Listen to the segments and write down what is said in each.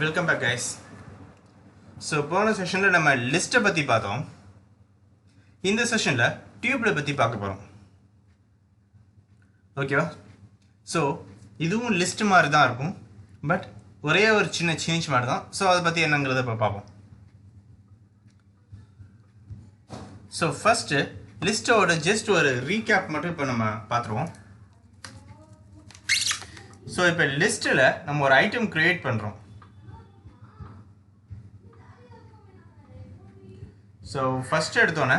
Welcome back guys. So போன செஷன்ல நம்ம லிஸ்ட்டை பத்தி பார்த்தோம். இந்த செஷன்ல டியூப்ல பத்தி பார்க்க போறோம். ஓகேவா? ஸோ இதுவும் லிஸ்ட் மாதிரி தான் இருக்கும், பட் ஒரே ஒரு சின்ன சேஞ்ச் மாதிரி தான். ஸோ அதை பற்றி என்னங்கிறத இப்போ பார்ப்போம். ஸோ ஃபஸ்ட்டு லிஸ்ட்டோட ஜஸ்ட் ஒரு ரீகேப் மட்டும் இப்போ நம்ம பார்த்துருவோம். ஸோ இப்போ லிஸ்ட்டில் நம்ம ஒரு ஐட்டம் க்ரியேட் பண்ணுறோம். ஸோ ஃபஸ்ட் எடுத்தோன்னே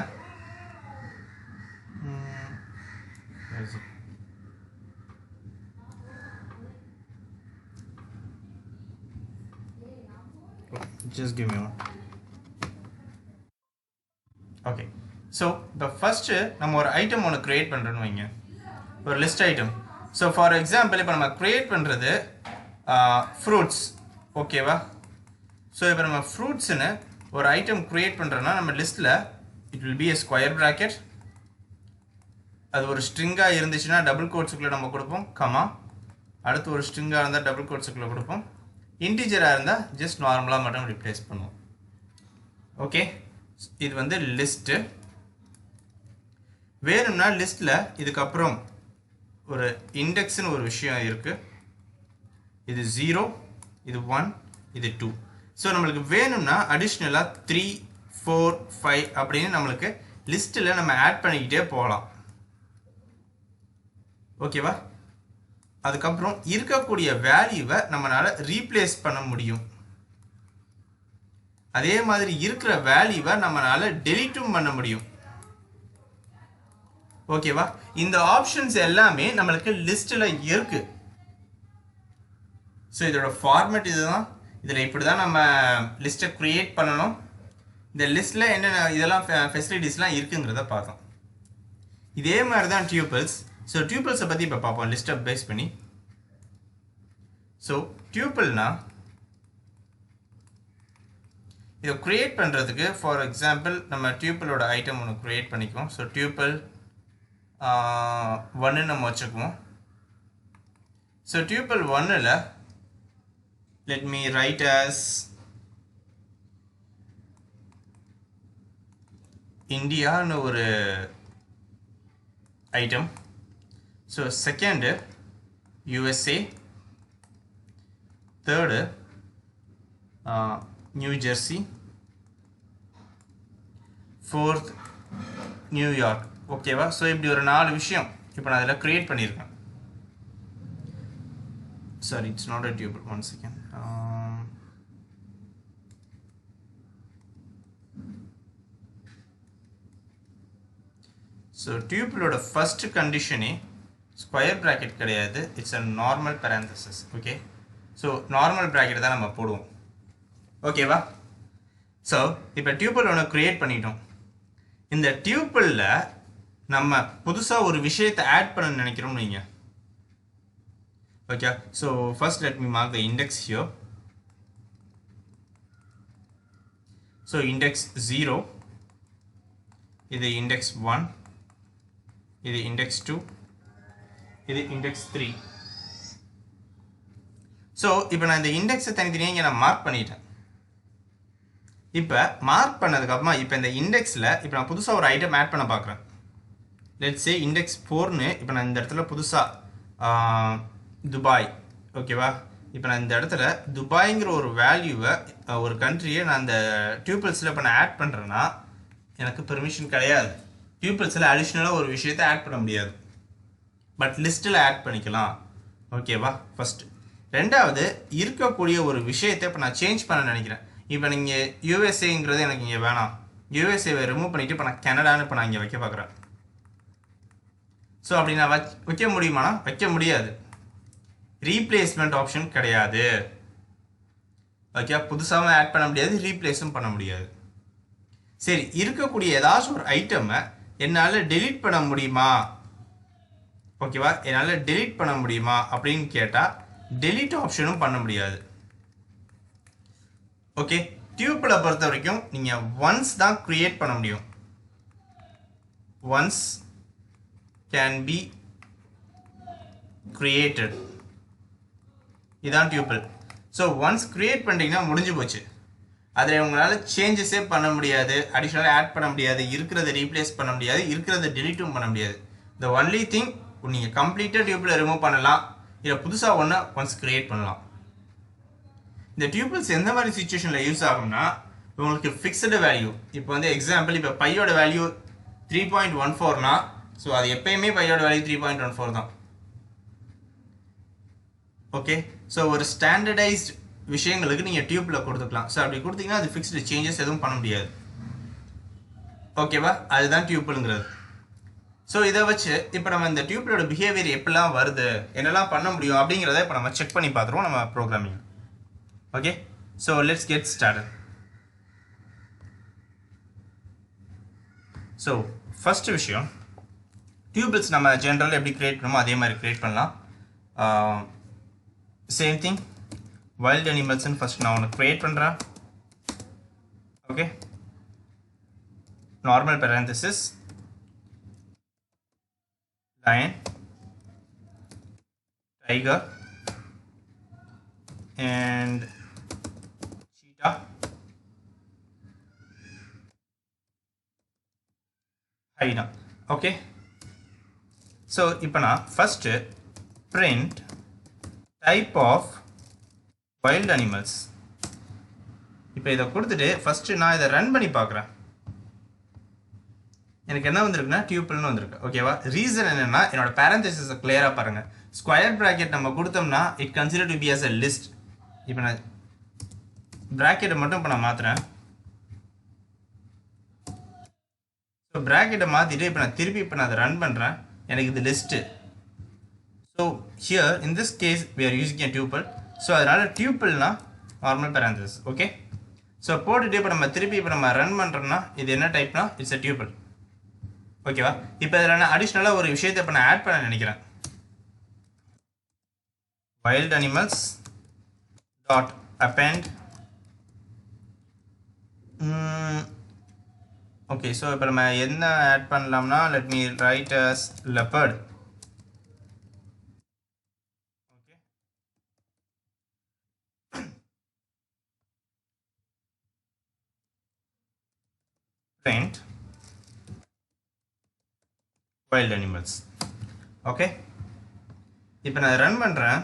just give me one. Okay, so the first நம்ம ஒரு ஐட்டம் ஒன்று கிரியேட் பண்ணுறோன்னு வைங்க, ஒரு list item. So for example இப்போ நம்ம கிரியேட் பண்ணுறது ஃப்ரூட்ஸ். ஓகேவா? ஸோ இப்போ நம்ம ஃப்ரூட்ஸ்னு ஒரு ஐட்டம் கிரியேட் பண்ணுறோன்னா நம்ம லிஸ்ட்டில் it will be a square bracket. அது ஒரு ஸ்ட்ரிங்காக இருந்துச்சுன்னா டபுள் கோட்ஸுக்குள்ளே நம்ம கொடுப்போம் கமா. அடுத்து ஒரு ஸ்ட்ரிங்காக இருந்தால் டபுள் கோட்ஸுக்குள்ளே கொடுப்போம். இன்டிஜராக இருந்தால் ஜஸ்ட் நார்மலாக மட்டும் ரிப்ளேஸ் பண்ணுவோம். ஓகே, இது வந்து லிஸ்ட்டு. வேணும்னா லிஸ்ட்டில் இதுக்கப்புறம் ஒரு இண்டெக்ஸ்னு ஒரு விஷயம் இருக்குது. இது 0, இது 1, இது 2. ஸோ நம்மளுக்கு வேணும்னா அடிஷ்னலாக 3, 4, 5 அப்படின்னு நம்மளுக்கு லிஸ்ட்டில் நம்ம ஆட் பண்ணிக்கிட்டே போகலாம். ஓகேவா? அதுக்கப்புறம் இருக்கக்கூடிய வேல்யூவை நம்மளால் ரீப்ளேஸ் பண்ண முடியும். அதே மாதிரி இருக்கிற வேல்யூவை நம்மளால் டெலீட்டும் பண்ண முடியும். ஓகேவா? இந்த ஆப்ஷன்ஸ் எல்லாமே நம்மளுக்கு லிஸ்ட்டில் இருக்கு. ஸோ இதோட ஃபார்மேட் இதுதான். இதில் இப்படி தான் நம்ம லிஸ்ட்டை க்ரியேட் பண்ணணும். இந்த லிஸ்ட்டில் என்னென்ன இதெல்லாம் ஃபெசிலிட்டிஸ்லாம் இருக்குங்கிறத பார்த்தோம். இதே மாதிரி தான் டியூபிள்ஸ். ஸோ டியூபிள்ஸை பற்றி இப்போ பார்ப்போம் லிஸ்ட்டை பேஸ் பண்ணி. ஸோ டியூபிள்னா இதை க்ரியேட் பண்ணுறதுக்கு ஃபார் எக்ஸாம்பிள் நம்ம டியூபிளோட ஐட்டம் ஒன்று க்ரியேட் பண்ணிக்குவோம். ஸோ டியூபிள் 1 நம்ம வச்சுக்குவோம். ஸோ டியூபிள் 1ல் let me write as India ன்னு ஒரு item. So second USA, third new Jersey, fourth New York. ஓகேவா? ஸோ இப்படி ஒரு 4 விஷயம் இப்போ நான் அதில் க்ரியேட் பண்ணியிருக்கேன். Sorry, it's not a tuple. One second. So tuple oda first condition square bracket கிடையாது, it's a normal parenthesis. Okay, so normal bracket தான் நம்ம போடுவோம். ஓகேவா? ஸோ இப்போ tuple ஒன்று create பண்ணிட்டோம். இந்த tupleல நம்ம புதுசாக ஒரு விஷயத்தை ஆட் பண்ண நினைக்கிறோம் நீங்க. Okay, so first let me mark the index here. So index 0, இது index 1, இது index 2, இது index 3. So இப்போ நான் இந்த இண்டெக்ஸை தனித்தனியாக இங்கே நான் மார்க் பண்ணிட்டேன். இப்போ மார்க் பண்ணதுக்கப்புறமா இப்போ இந்த இண்டெக்ஸில் இப்போ நான் புதுசாக ஒரு ஐட்டம் ஆட் பண்ண பார்க்குறேன். லெட்ஸ் சே இண்டெக்ஸ் 4ன்னு இப்போ நான் இந்த இடத்துல புதுசாக துபாய். ஓகேவா? இப்போ நான் இந்த இடத்துல துபாய்ங்கிற ஒரு வேல்யூவை ஒரு கண்ட்ரியை நான் அந்த டியூபிள்ஸில் இப்போ நான் ஆட் பண்ணுறேன்னா எனக்கு பெர்மிஷன் கிடையாது. டியூபிள்ஸில் அடிஷ்னலாக ஒரு விஷயத்தை ஆட் பண்ண முடியாது, பட் லிஸ்ட்டில் ஆட் பண்ணிக்கலாம். ஓகேவா? ஃபஸ்ட்டு. ரெண்டாவது, இருக்கக்கூடிய ஒரு விஷயத்தை இப்போ நான் சேஞ்ச் பண்ண நினைக்கிறேன். இப்போ நீங்கள் யூஎஸ்ஏங்கிறது எனக்கு இங்கே வேணாம், யூஎஸ்ஏவை ரிமூவ் பண்ணிவிட்டு இப்போ நான் கனடான்னு இப்போ நான் இங்கே வைக்க பார்க்குறேன். ஸோ அப்படி நான் வைக்க முடியுமானா வைக்க முடியாது. ரீப்ளேஸ்மெண்ட் ஆப்ஷன் கிடையாது. ஓகே, புதுசாகவும் ஆட் பண்ண முடியாது, ரீப்ளேஸும் பண்ண முடியாது. சரி, இருக்கக்கூடிய ஏதாச்சும் ஒரு ஐட்டமை என்னால் டெலீட் பண்ண முடியுமா? ஓகேவா? என்னால் டெலீட் பண்ண முடியுமா அப்படின்னு கேட்டால் டெலீட் ஆப்ஷனும் பண்ண முடியாது. ஓகே, டியூப்பிளை பொறுத்த வரைக்கும் நீங்கள் ஒன்ஸ் தான் க்ரியேட் பண்ண முடியும். Once can be created. இதான் tuple. ஸோ ஒன்ஸ் க்ரியேட் பண்ணிட்டீங்கன்னா முடிஞ்சு போச்சு. அதில் உங்களால் சேஞ்சஸே பண்ண முடியாது, அடிஷ்னலாக ஆட் பண்ண முடியாது, இருக்கிறத ரீப்ளேஸ் பண்ண முடியாது, இருக்கிறத டெலிட்டும் பண்ண முடியாது. த ஒன்லி திங் நீங்கள் கம்ப்ளீட்டாக டியூப்பில் ரிமூவ் பண்ணலாம், இல்லை புதுசாக ஒன்று ஒன்ஸ் க்ரியேட் பண்ணலாம். இந்த டியூப்பிள்ஸ் எந்த மாதிரி சுச்சுவேஷனில் யூஸ் ஆகும்னா, உங்களுக்கு ஃபிக்ஸ்டு வேல்யூ, இப்போ வந்து எக்ஸாம்பிள் இப்போ பையோட வேல்யூ 3.14னா, ஸோ அது எப்பயுமே பையோட வேல்யூ 3.14 தான். ஓகே, ஸோ ஒரு ஸ்டாண்டர்டைஸ்ட் விஷயங்களுக்கு நீங்கள் டியூப்பில் கொடுத்துக்கலாம். ஸோ அப்படி கொடுத்தீங்கன்னா அது ஃபிக்ஸ்டு, சேஞ்சஸ் எதுவும் பண்ண முடியாது. ஓகேவா, அதுதான் டியூப்பிள்ங்கிறது. ஸோ இதை வச்சு இப்போ நம்ம இந்த டியூப்பிளோட பிஹேவியர் எப்படிலாம் வருது, என்னெல்லாம் பண்ண முடியும் அப்படிங்கிறத இப்போ நம்ம செக் பண்ணி பார்த்துருவோம் நம்ம programming. Okay, so let's get started. So first விஷயம், டியூபிள்ஸ் நம்ம ஜென்ரலாக எப்படி க்ரியேட் பண்ணுமோ அதே மாதிரி க்ரியேட் பண்ணலாம். சேம் திங், வைல்ட் அனிமல்ஸ்ன்னு ஃபஸ்ட் நான் ஒன்று க்ரியேட் பண்ணுறேன். Okay, normal parenthesis, lion, tiger and cheetah, hyena. Okay, so இப்போ நான் first print type of wild animals. இப்போ இதை கொடுத்துட்டு first நான் இதை ரன் பண்ணி பார்க்குறேன். எனக்கு என்ன வந்திருக்குன்னா டியூப்பிள்னு வந்திருக்கு. ஓகேவா, ரீசன் என்னன்னா என்னோட பேரந்தசிஸை கிளியராக பாருங்கள். ஸ்கொயர் ப்ராக்கெட் நம்ம கொடுத்தோம்னா it consider to be as a list. இப்போ நான் ப்ராக்கெட்டை மட்டும் இப்போ நான் மாற்றுறேன். ஸோ ப்ராக்கெட்டை மாற்றிட்டு இப்போ நான் திருப்பி இப்போ நான் அதை ரன் பண்ணுறேன், எனக்கு இது list. So here in this case we are using a tuple. So அதனால் டியூப்பிள்னா நார்மல் பேரந்தசிஸ். ஓகே, ஸோ போட்டுட்டு இப்போ நம்ம திருப்பி இப்போ நம்ம ரன் பண்ணுறோம்னா இது என்ன டைப்னா இட்ஸ் அ டியூப்பிள். ஓகேவா, இப்போ இதில் நான் அடிஷ்னலாக ஒரு விஷயத்தை இப்போ நான் ஆட் பண்ண நினைக்கிறேன். Wild animals dot append. Okay, so இப்போ நம்ம என்ன ஆட் பண்ணலாம்னா let me write as leopard. Okay, print wild animals. Okay, இப்போ நான் ரன் பண்ணுறேன்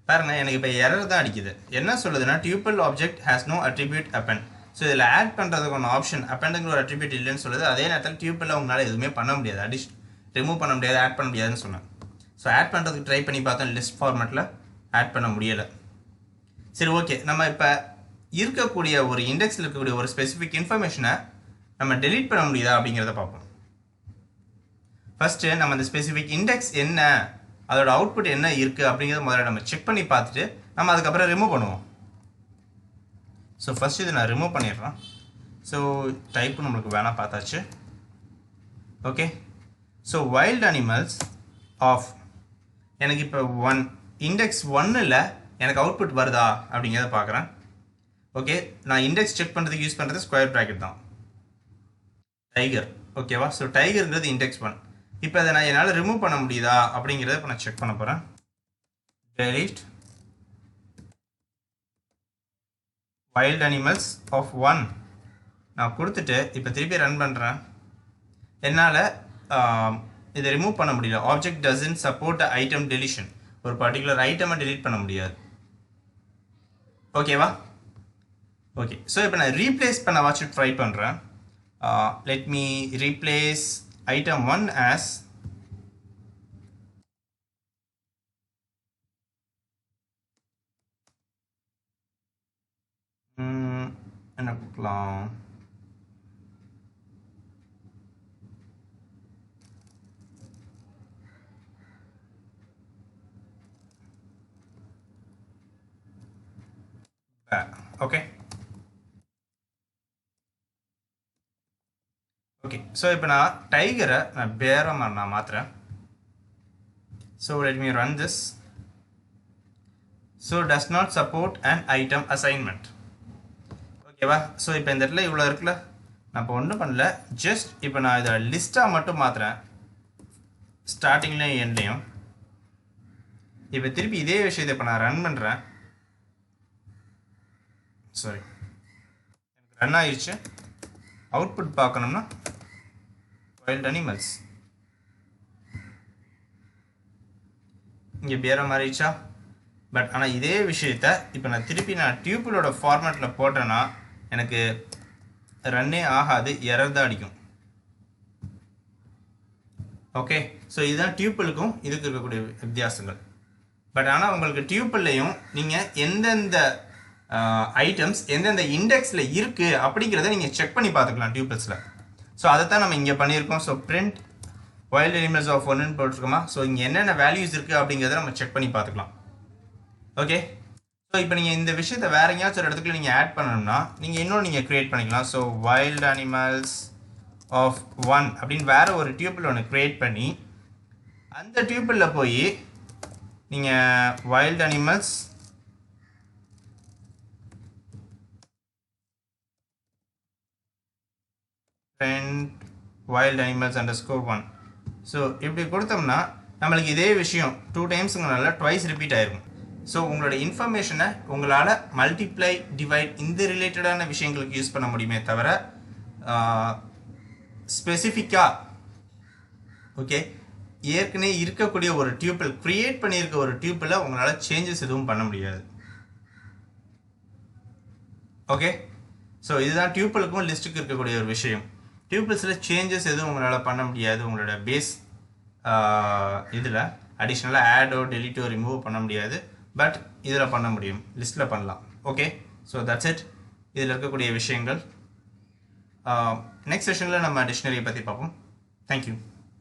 பாருங்க, எனக்கு இப்போ எரர் தான் அடிக்குது. என்ன சொல்லுதுன்னா tuple object has no attribute append. So இதில் ஆட் பண்ணுறதுக்கு ஒன்று ஆப்ஷன் அப்பெண்டுங்கிற ஒரு அட்ரிபியூட் இல்லைன்னு சொல்லுது. அதே நேரத்தில் டியூப்பிளில் உங்களால் எதுவுமே பண்ண முடியாது, ரிமூவ் பண்ண முடியாது, ஆட் பண்ண முடியாதுன்னு சொன்னேன். ஸோ ஆட் பண்ணுறதுக்கு ட்ரை பண்ணி பார்த்தோம், லிஸ்ட் ஃபார்மேட்டில் ஆட் பண்ண முடியலை. சரி, ஓகே, நம்ம இப்போ இருக்கக்கூடிய ஒரு இண்டெக்ஸில் இருக்கக்கூடிய ஒரு ஸ்பெசிஃபிக் இன்ஃபர்மேஷனை நம்ம டெலீட் பண்ண முடியுதா அப்படிங்கிறத பார்ப்போம். ஃபஸ்ட்டு நம்ம அந்த ஸ்பெசிஃபிக் இண்டெக்ஸ் என்ன, அதோட அவுட்புட் என்ன இருக்குது அப்படிங்கிறத முதல்ல நம்ம செக் பண்ணி பார்த்துட்டு நம்ம அதுக்கப்புறம் ரிமூவ் பண்ணுவோம். ஸோ ஃபஸ்ட்டு இதை நான் ரிமூவ் பண்ணிடுறேன். ஸோ டைப்பு நம்மளுக்கு வேணாம் பார்த்தாச்சு. Okay, so wild animals of எனக்கு இப்போ இண்டெக்ஸ் 1ல் எனக்கு அவுட்புட் வருதா அப்படிங்கிறத பார்க்குறேன். ஓகே, நான் இண்டெக்ஸ் செக் பண்ணுறதுக்கு யூஸ் பண்ணுறது ஸ்கொயர் ப்ராக்கெட் தான், டைகர். ஓகேவா, ஸோ டைகர்ங்கிறது இண்டெக்ஸ் 1. இப்போ அதை நான் என்னால் ரிமூவ் பண்ண முடியுதா அப்படிங்கிறத இப்போ நான் செக் பண்ண போகிறேன். delete wild animals of 1 நான் கொடுத்துட்டு இப்போ திருப்பி ரன் பண்ணுறேன். என்னால் இதை ரிமூவ் பண்ண முடியல. Object doesn't support item deletion. ஒரு பர்டிகுலர் ஐட்டமை டெலீட் பண்ண முடியாது. ஓகேவா, ஓகே, ஸோ இப்போ நான் ரீப்ளேஸ் பண்ண வாட்சி ட்ரை பண்ணுறேன். Let me replace item 1 as என்ன கொடுக்கலாம், ஓகே. ஓகே, ஸோ இப்போ நான் டைகரை நான் பேராக நான் மாற்றுறேன். So let me run this. So does not support and item assignment. ஓகேவா, ஸோ இப்போ இந்த இடத்துல இவ்வளோ இருக்குல்ல, நான் இப்போ ஒன்றும் பண்ணல, ஜஸ்ட் இப்போ நான் இதை லிஸ்ட்டாக மட்டும் மாற்றுறேன், ஸ்டார்டிங்லேயும் எண்ட்லேயும். இப்போ திருப்பி இதே விஷயத்தை இப்போ நான் ரன் பண்ணுறேன். சாரி ரன் ஆயிடுச்சு. அவுட்புட் பார்க்கணும்னா வைல்ட் அனிமல்ஸ் இங்கே பேர மாறிடுச்சா. பட் ஆனால் இதே விஷயத்த இப்போ நான் திருப்பி டியூப்பிளோட ஃபார்மேட்டில் போட்டேன்னா எனக்கு ரன்னே ஆகாது, எரர் தான் அடிக்கும். ஓகே, ஸோ இதுதான் டியூப்பிளுக்கும் இதுக்கு இருக்கக்கூடிய வித்தியாசங்கள். பட் ஆனால் உங்களுக்கு டியூப்பிள்லையும் நீங்கள் எந்தெந்த ஐட்டம்ஸ் எந்தெந்த இண்டெக்ஸில் இருக்குது அப்படிங்கிறத நீங்கள் செக் பண்ணி பார்த்துக்கலாம் டியூப்பிள்ஸில். ஸோ அதை தான் நம்ம இங்கே பண்ணியிருக்கோம். So print wild animals of ஒன்றுன்னு போட்டிருக்கோமா. ஸோ இங்கே என்னென்ன வேல்யூஸ் இருக்குது அப்படிங்கிறத நம்ம செக் பண்ணி பார்த்துக்கலாம். ஓகே, ஸோ இப்போ நீங்கள் இந்த விஷயத்தை வேறு எங்கேயாச்சும் ஒரு இடத்துக்கு நீங்கள் ஆட் பண்ணணும்னா நீங்கள் இன்னொன்று நீங்கள் க்ரியேட் பண்ணிக்கலாம். ஸோ வைல்ட் அனிமல்ஸ் ஆஃப் 1 அப்படின்னு வேறு ஒரு டியூப்பிள் ஒன்று க்ரியேட் பண்ணி அந்த டியூப்பிளில் போய் நீங்கள் wild animals print wild animals underscore 1. So இப்படி கொடுத்தோம்னா நம்மளுக்கு இதே விஷயம் 2 டைம்ஸுங்கனால ட்வைஸ் ரிப்பீட் ஆயிருக்கும். ஸோ உங்களோட இன்ஃபர்மேஷனை உங்களால் மல்டிப்ளை டிவைட் இந்த ரிலேட்டடான விஷயங்களுக்கு யூஸ் பண்ண முடியுமே தவிர ஸ்பெசிஃபிக்காக ஓகே ஏற்கனவே இருக்கக்கூடிய ஒரு டியூப்பிள் க்ரியேட் பண்ணியிருக்க ஒரு டியூப்பில் உங்களால் சேஞ்சஸ் எதுவும் பண்ண முடியாது. ஓகே, ஸோ இதுதான் டியூப்பிளுக்கும் லிஸ்ட்டுக்கு இருக்கக்கூடிய ஒரு விஷயம். டியூப்பிள்ஸில் சேஞ்சஸ் எதுவும் உங்களால் பண்ண முடியாது. உங்களோட பேஸ் இதில் அடிஷ்னலாக ஆடோ டெலிட்டோ ரிமூவ் பண்ண முடியாது. பட் இதில் பண்ண முடியும், லிஸ்ட்டில் பண்ணலாம். ஓகே, ஸோ தட்ஸ் இட் இதில் இருக்கக்கூடிய விஷயங்கள். நெக்ஸ்ட் செஷனில் நம்ம டிக்ஷனரியை பற்றி பார்ப்போம். தேங்க்யூ.